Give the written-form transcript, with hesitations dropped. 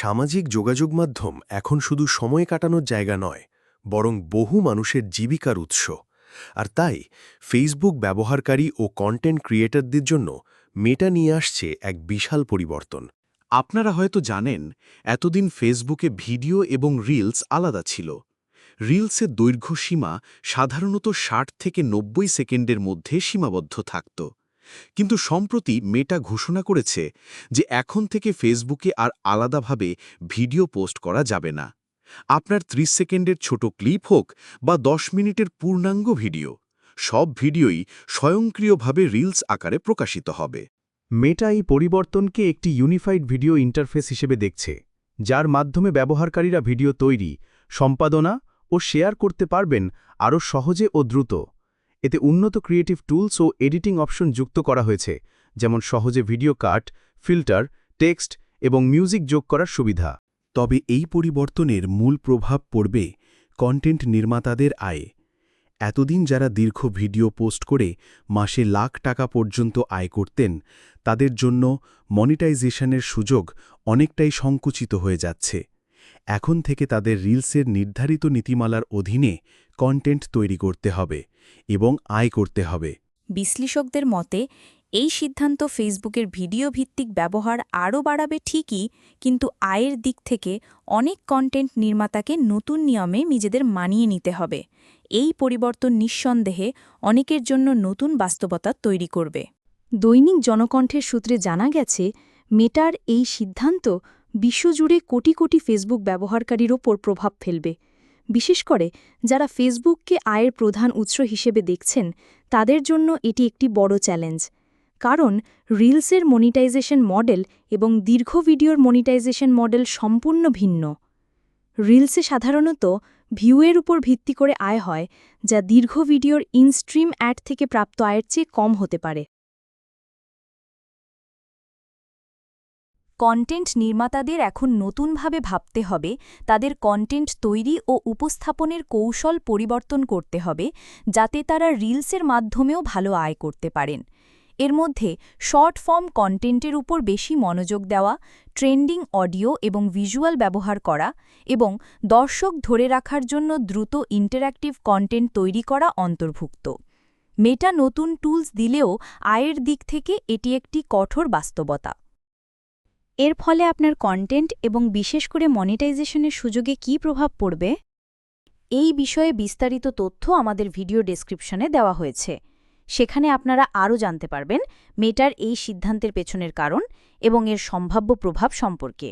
সামাজিক যোগাযোগ মাধ্যম এখন শুধু সময় কাটানোর জায়গা নয়, বরং বহু মানুষের জীবিকার উৎস। আর তাই ফেসবুক ব্যবহারকারী ও কন্টেন্ট ক্রিয়েটরদের জন্য মেটা নিয়ে আসছে এক বিশাল পরিবর্তন। আপনারা হয়তো জানেন, এতদিন ফেসবুকে ভিডিও এবং রিলস আলাদা ছিল। রিলসের দৈর্ঘ্য সীমা সাধারণত ৬০ থেকে ৯০ সেকেন্ডের মধ্যে সীমাবদ্ধ থাকত। কিন্তু সম্প্রতি মেটা ঘোষণা করেছে যে এখন থেকে ফেসবুকে আর আলাদাভাবে ভিডিও পোস্ট করা যাবে না। আপনার ৩০ সেকেন্ডের ছোট ক্লিপ হোক বা ১০ মিনিটের পূর্ণাঙ্গ ভিডিও, সব ভিডিওই স্বয়ংক্রিয়ভাবে রিলস আকারে প্রকাশিত হবে। মেটা এই পরিবর্তনকে একটি ইউনিফাইড ভিডিও ইন্টারফেস হিসেবে দেখছে, যার মাধ্যমে ব্যবহারকারীরা ভিডিও তৈরি, সম্পাদনা ও শেয়ার করতে পারবেন আরও সহজে ও দ্রুত। এতে উন্নত ক্রিয়েটিভ টুলস ও এডিটিং অপশন যুক্ত করা হয়েছে, যেমন সহজে ভিডিও কাট, ফিল্টার, টেক্সট এবং মিউজিক যোগ করার সুবিধা। তবে এই পরিবর্তনের মূল প্রভাব পড়বে কন্টেন্ট নির্মাতাদের আয়ে। এতদিন যারা দীর্ঘ ভিডিও পোস্ট করে মাসে লাখ টাকা পর্যন্ত আয় করতেন, তাদের জন্য মনিটাইজেশনের সুযোগ অনেকটাই সংকুচিত হয়ে যাচ্ছে। এখন থেকে তাদের রিলসের নির্ধারিত নীতিমালার অধীনে কন্টেন্ট তৈরি করতে হবে এবং আয় করতে হবে। বিশ্লেষকদের মতে এই সিদ্ধান্ত ফেসবুকের ভিডিও ভিত্তিক ব্যবহার আরও বাড়াবে ঠিকই, কিন্তু আয়ের দিক থেকে অনেক কন্টেন্ট নির্মাতাকে নতুন নিয়মে নিজেদের মানিয়ে নিতে হবে। এই পরিবর্তন নিঃসন্দেহে অনেকের জন্য নতুন বাস্তবতা তৈরি করবে। দৈনিক জনকণ্ঠের সূত্রে জানা গেছে, মেটার এই সিদ্ধান্ত বিশ্বজুড়ে কোটি কোটি ফেসবুক ব্যবহারকারীর ওপর প্রভাব ফেলবে। বিশেষ করে যারা ফেসবুককে আয়ের প্রধান উৎস হিসেবে দেখছেন, তাদের জন্য এটি একটি বড় চ্যালেঞ্জ। কারণ রিলসের মনিটাইজেশন মডেল এবং দীর্ঘ ভিডিওর মনিটাইজেশন মডেল সম্পূর্ণ ভিন্ন। রিলসে সাধারণত ভিউয়ের উপর ভিত্তি করে আয় হয়, যা দীর্ঘ ভিডিওর ইনস্ট্রিম অ্যাড থেকে প্রাপ্ত আয়ের চেয়ে কম হতে পারে। কন্টেন্ট নির্মাতাদের এখন নতুনভাবে ভাবতে হবে, তাদের কন্টেন্ট তৈরি ও উপস্থাপনের কৌশল পরিবর্তন করতে হবে, যাতে তারা রিলসের মাধ্যমেও ভালো আয় করতে পারেন। এর মধ্যে শর্ট ফর্ম কন্টেন্টের উপর বেশি মনোযোগ দেওয়া, ট্রেন্ডিং অডিও এবং ভিজুয়াল ব্যবহার করা এবং দর্শক ধরে রাখার জন্য দ্রুত ইন্টারঅ্যাক্টিভ কন্টেন্ট তৈরি করা অন্তর্ভুক্ত। মেটা নতুন টুলস দিলেও আয়ের দিক থেকে এটি একটি কঠোর বাস্তবতা। এর ফলে আপনার কন্টেন্ট এবং বিশেষ করে মনিটাইজেশনের সুযোগে কী প্রভাব পড়বে, এই বিষয়ে বিস্তারিত তথ্য আমাদের ভিডিও ডেসক্রিপশনে দেওয়া হয়েছে। সেখানে আপনারা আরও জানতে পারবেন মেটার এই সিদ্ধান্তের পেছনের কারণ এবং এর সম্ভাব্য প্রভাব সম্পর্কে।